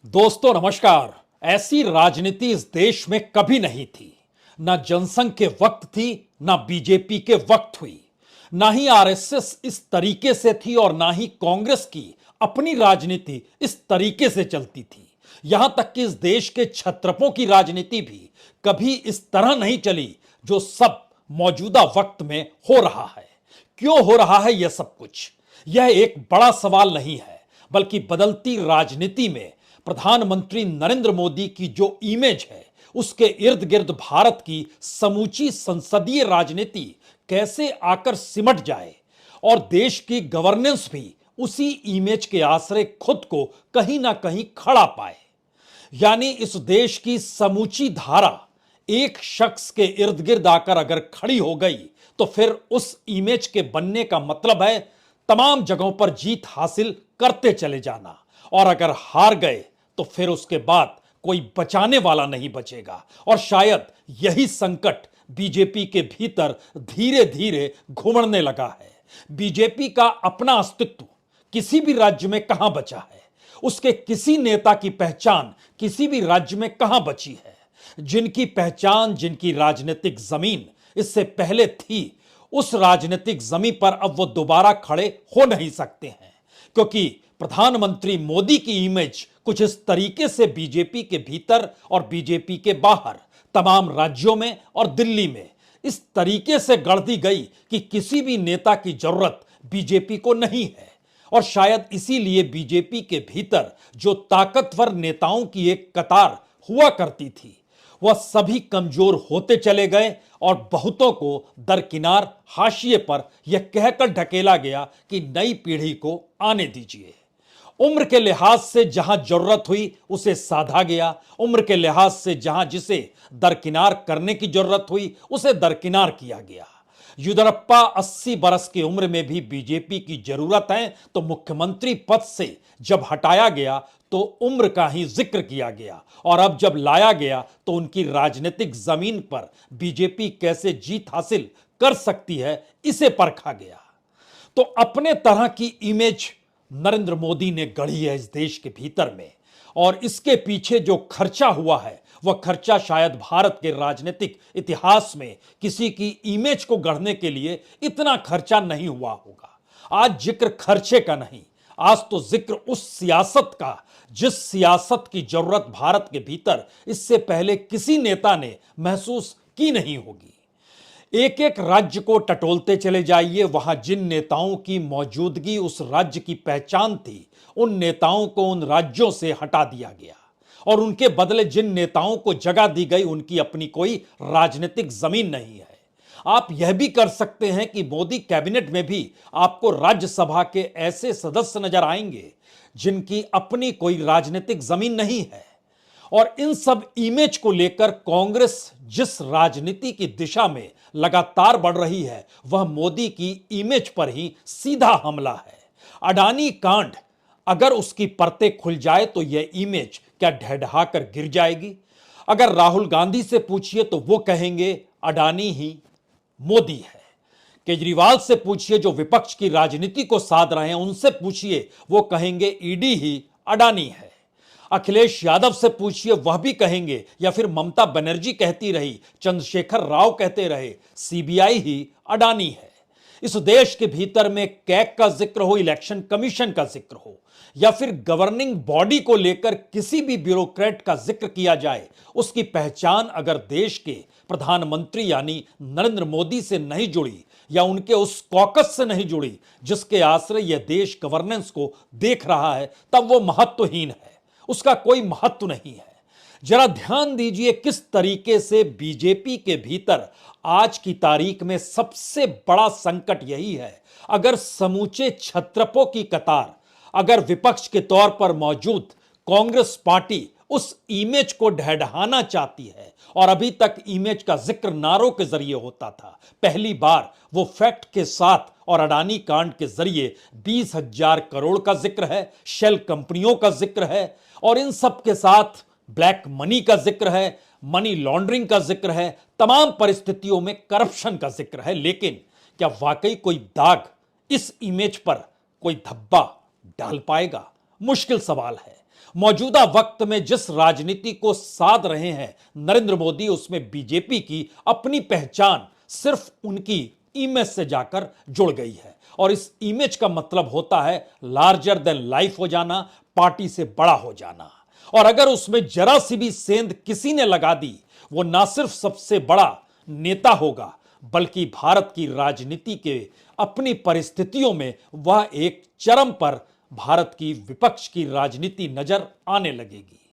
दोस्तों नमस्कार। ऐसी राजनीति इस देश में कभी नहीं थी। ना जनसंघ के वक्त थी, ना बीजेपी के वक्त हुई, ना ही आरएसएस इस तरीके से थी और ना ही कांग्रेस की अपनी राजनीति इस तरीके से चलती थी। यहां तक कि इस देश के क्षत्रपों की राजनीति भी कभी इस तरह नहीं चली जो सब मौजूदा वक्त में हो रहा है। क्यों हो रहा है यह सब कुछ? यह एक बड़ा सवाल नहीं है, बल्कि बदलती राजनीति में प्रधानमंत्री नरेंद्र मोदी की जो इमेज है, उसके इर्द गिर्द भारत की समूची संसदीय राजनीति कैसे आकर सिमट जाए और देश की गवर्नेंस भी उसी इमेज के आश्रय खुद को कहीं ना कहीं खड़ा पाए। यानी इस देश की समूची धारा एक शख्स के इर्द गिर्द आकर अगर खड़ी हो गई तो फिर उस इमेज के बनने का मतलब है तमाम जगहों पर जीत हासिल करते चले जाना, और अगर हार गए तो फिर उसके बाद कोई बचाने वाला नहीं बचेगा। और शायद यही संकट बीजेपी के भीतर धीरे धीरे घुमड़ने लगा है। बीजेपी का अपना अस्तित्व किसी भी राज्य में कहां बचा है? उसके किसी नेता की पहचान किसी भी राज्य में कहां बची है? जिनकी पहचान, जिनकी राजनीतिक जमीन इससे पहले थी, उस राजनीतिक जमीन पर अब वो दोबारा खड़े हो नहीं सकते हैं, क्योंकि प्रधानमंत्री मोदी की इमेज कुछ इस तरीके से बीजेपी के भीतर और बीजेपी के बाहर तमाम राज्यों में और दिल्ली में इस तरीके से गढ़ दी गई कि किसी भी नेता की जरूरत बीजेपी को नहीं है। और शायद इसीलिए बीजेपी के भीतर जो ताकतवर नेताओं की एक कतार हुआ करती थी, वह सभी कमजोर होते चले गए और बहुतों को दरकिनार हाशिए पर यह कहकर ढकेला गया कि नई पीढ़ी को आने दीजिए। उम्र के लिहाज से जहां जरूरत हुई उसे साधा गया, उम्र के लिहाज से जहां जिसे दरकिनार करने की जरूरत हुई उसे दरकिनार किया गया। येदियुरप्पा 80 बरस की उम्र में भी बीजेपी की जरूरत है, तो मुख्यमंत्री पद से जब हटाया गया तो उम्र का ही जिक्र किया गया, और अब जब लाया गया तो उनकी राजनीतिक जमीन पर बीजेपी कैसे जीत हासिल कर सकती है इसे परखा गया। तो अपने तरह की इमेज नरेंद्र मोदी ने गढ़ी है इस देश के भीतर में, और इसके पीछे जो खर्चा हुआ है वह खर्चा शायद भारत के राजनीतिक इतिहास में किसी की इमेज को गढ़ने के लिए इतना खर्चा नहीं हुआ होगा। आज जिक्र खर्चे का नहीं, आज तो जिक्र उस सियासत का जिस सियासत की जरूरत भारत के भीतर इससे पहले किसी नेता ने महसूस की नहीं होगी। एक एक राज्य को टटोलते चले जाइए, वहां जिन नेताओं की मौजूदगी उस राज्य की पहचान थी, उन नेताओं को उन राज्यों से हटा दिया गया, और उनके बदले जिन नेताओं को जगह दी गई उनकी अपनी कोई राजनीतिक जमीन नहीं है। आप यह भी कर सकते हैं कि मोदी कैबिनेट में भी आपको राज्यसभा के ऐसे सदस्य नजर आएंगे जिनकी अपनी कोई राजनीतिक जमीन नहीं है। और इन सब इमेज को लेकर कांग्रेस जिस राजनीति की दिशा में लगातार बढ़ रही है, वह मोदी की इमेज पर ही सीधा हमला है। अडानी कांड अगर उसकी परतें खुल जाए तो यह इमेज क्या ढहढहा कर गिर जाएगी? अगर राहुल गांधी से पूछिए तो वो कहेंगे अडानी ही मोदी है। केजरीवाल से पूछिए जो विपक्ष की राजनीति को साध रहे हैं, उनसे पूछिए वो कहेंगे ईडी ही अडानी है। अखिलेश यादव से पूछिए वह भी कहेंगे, या फिर ममता बनर्जी कहती रही, चंद्रशेखर राव कहते रहे, सीबीआई ही अडानी है। इस देश के भीतर में कैग का जिक्र हो, इलेक्शन कमीशन का जिक्र हो, या फिर गवर्निंग बॉडी को लेकर किसी भी ब्यूरोक्रेट का जिक्र किया जाए, उसकी पहचान अगर देश के प्रधानमंत्री यानी नरेंद्र मोदी से नहीं जुड़ी या उनके उस कॉकस से नहीं जुड़ी जिसके आश्रय यह देश गवर्नेंस को देख रहा है, तब वो महत्वहीन है, उसका कोई महत्व नहीं है। जरा ध्यान दीजिए किस तरीके से बीजेपी के भीतर आज की तारीख में सबसे बड़ा संकट यही है, अगर समूचे छत्रपों की कतार, अगर विपक्ष के तौर पर मौजूद कांग्रेस पार्टी उस इमेज को ढहढहाना चाहती है, और अभी तक इमेज का जिक्र नारों के जरिए होता था, पहली बार वो फैक्ट के साथ और अडानी कांड के जरिए 20,000 करोड़ का जिक्र है, शेल कंपनियों का जिक्र है, और इन सब के साथ ब्लैक मनी का जिक्र है, मनी लॉन्ड्रिंग का जिक्र है, तमाम परिस्थितियों में करप्शन का जिक्र है। लेकिन क्या वाकई कोई दाग इस इमेज पर, कोई धब्बा डाल पाएगा? मुश्किल सवाल है। मौजूदा वक्त में जिस राजनीति को साध रहे हैं नरेंद्र मोदी, उसमें बीजेपी की अपनी पहचान सिर्फ उनकी इमेज से जाकर जुड़ गई है। और इस इमेज का मतलब होता है लार्जर देन लाइफ हो जाना, पार्टी से बड़ा हो जाना। और अगर उसमें जरा सी भी सेंध किसी ने लगा दी, वो ना सिर्फ सबसे बड़ा नेता होगा, बल्कि भारत की राजनीति के अपनी परिस्थितियों में वह एक चरम पर भारत की विपक्ष की राजनीति नजर आने लगेगी।